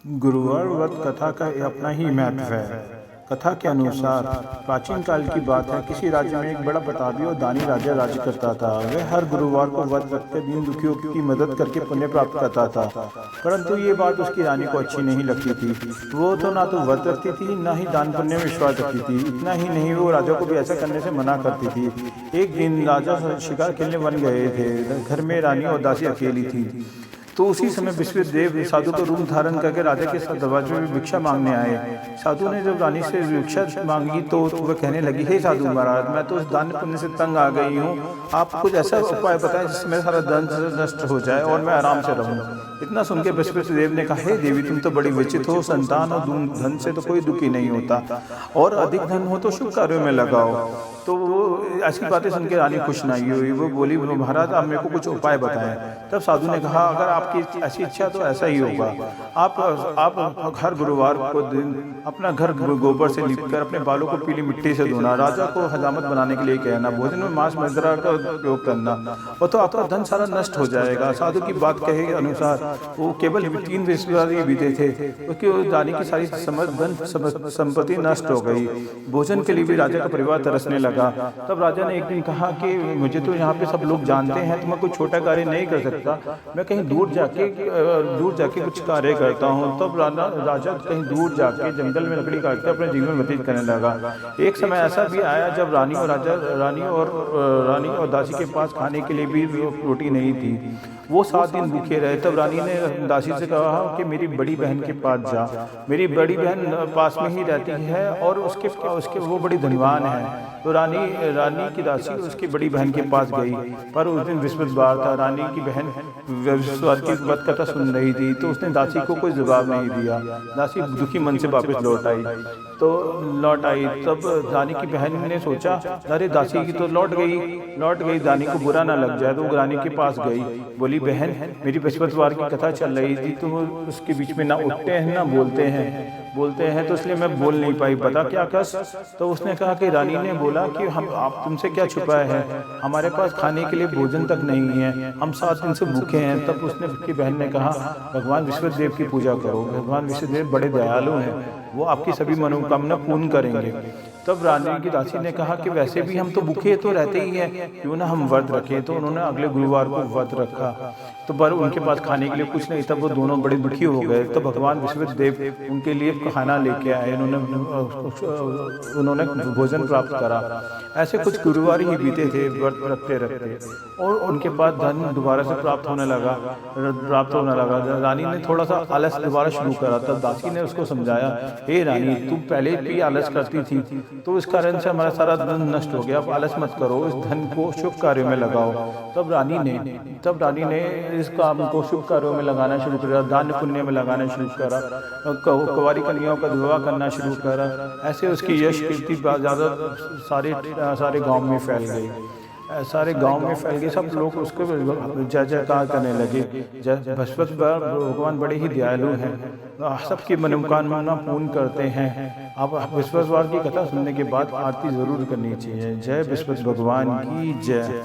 गुरुवार व्रत कथा का अपना ही महत्व है। कथा के अनुसार प्राचीन काल की बात है, किसी राज्य में एक बड़ा प्रतापी और दानी राजा राज्य करता था। वह हर गुरुवार को व्रत रखकर दीन दुखियों की मदद करके पुण्य प्राप्त करता था। परंतु ये बात उसकी रानी को अच्छी नहीं लगती थी। वो तो ना तो व्रत रखती थी, ना ही दान पुण्य में विश्वास रखती थी। इतना ही नहीं, वो राजा को भी ऐसा करने से मना करती थी। एक दिन राजा शिकार खेलने वन गए थे। घर में रानी और दासी अकेली थी। तो उसी समय विश्वदेव साधु का रूप धारण करके राजा के दरवाजे में भिक्षा मांगने आए। साधु ने जब रानी से भिक्षा मांगी तो वह कहने लगी, हे साधु महाराज, मैं तो उस दान पुण्य से तंग आ गई हूँ। आप कुछ ऐसा उपाय बताएं जिसमें सारा धन नष्ट हो जाए और मैं आराम से रहूँ। इतना सुन के विश्वदेव ने कहा, हे देवी, तुम तो बड़ी विचित्र हो। संतान और धन से तो कोई दुखी नहीं होता, और अधिक धन हो तो शुभ कार्यों में लगाओ। तो वो ऐसी बातें सुन के रानी खुश नहीं हुई। वो बोली, महाराज आप मेरे को कुछ उपाय बताएं। तब साधु ने कहा, अगर आपकी ऐसी इच्छा तो ऐसा ही होगा। आप हर गुरुवार को दिन अपना घर गोबर से लीपकर अपने बालों को पीली मिट्टी से धोना, राजा को हजामत बनाने के लिए कहना, भोजन में मांस मदिरा का उपयोग करना, और तो आपका धन सारा नष्ट हो जाएगा। साधु की बात कहे के अनुसार वो केवल 3 बृहस्पतिवार ही बीते थे, उसकी रानी की सारी धन संपत्ति नष्ट हो गई। भोजन के लिए भी राजा का परिवार तरसने लगा। तब राजा ने एक दिन कहा कि मुझे तो यहाँ पे सब लोग जानते हैं, तो मैं कोई छोटा कार्य नहीं कर सकता, मैं कहीं दूर जाके कुछ कार्य करता हूँ। तब राजा कहीं दूर जाके जंगल में लकड़ी काट कर अपने जीवन व्यतीत करने लगा। एक समय ऐसा भी आया जब रानी और दासी के पास खाने के लिए भी रोटी नहीं थी। वो 7 दिन भूखे रहे। तब रानी ने दासी से कहा कि मेरी बड़ी बहन के पास जा। मेरी बड़ी बहन पास में ही रहती है और उसके वो बड़ी धनवान है। तो रानी की दासी उसकी बड़ी बहन के पास गई, पर उस दिन बृहस्पतिवार था। रानी की बहन बृहस्पतिवार की व्रत कथा सुन रही थी, तो उसने दासी को कोई जवाब नहीं दिया। दासी दुखी मन से वापस लौट आई। तब रानी की बहन ने सोचा, अरे दासी की तो लौट गई, रानी को बुरा ना लग जाए। तो वो रानी के पास गई, बोली, बहन, मेरी बृहस्पतिवार की कथा चल रही थी, तुम उसके बीच में ना उठते हैं ना बोलते हैं, तो इसलिए मैं बोल नहीं पाई, बता क्या कष्ट। तो उसने कहा कि रानी ने बोला कि आप तुमसे क्या छुपाया है, हमारे पास खाने के लिए भोजन तक नहीं है, हम 7 दिन से भूखे हैं। तब उसकी बहन ने कहा, भगवान विश्वदेव की पूजा करो, भगवान विश्वदेव बड़े दयालु हैं, वो आपकी सभी मनोकामना पूर्ण करेंगे। तब रानी की दासी ने कहा कि वैसे भी हम तो भूखे तो रहते ही हैं, क्यों ना हम व्रत रखें। तो उन्होंने अगले गुरुवार को व्रत रखा। तो पर उनके पास खाने के लिए कुछ नहीं, तब वो दोनों बड़े दुखी हो गए। तो भगवान विश्वदेव उनके लिए खाना लेके आए, उन्होंने भोजन प्राप्त करा। ऐसे कुछ गुरुवार ही बीते थे व्रत रखते, और उनके पास धन दोबारा से प्राप्त होने लगा। रानी ने थोड़ा सा आलस दोबारा शुरू करा। तब दासी ने उसको समझाया, हे रानी, तुम पहले भी आलस करती थी, तो इस कारण से हमारा सारा धन नष्ट हो गया। अब आलस मत करो, इस धन को शुभ कार्यों में लगाओ। तब रानी ने इस काम को शुभ कार्यों में लगाना शुरू करा, दान पुण्य में लगाना शुरू करा, कुंवारी कन्याओं का विवाह करना शुरू करा। ऐसे उसकी यश कीर्ति ज़्यादा सारे गांव में फैल गई। सब लोग उसको जय जयकार करने लगे। बृहस्पतिवार भगवान बड़े ही दयालु हैं, सबकी मनोकामना पूर्ण करते हैं। अब बृहस्पतिवार की कथा सुनने के बाद आरती जरूर करनी चाहिए। जय बृहस्पति भगवान की जय।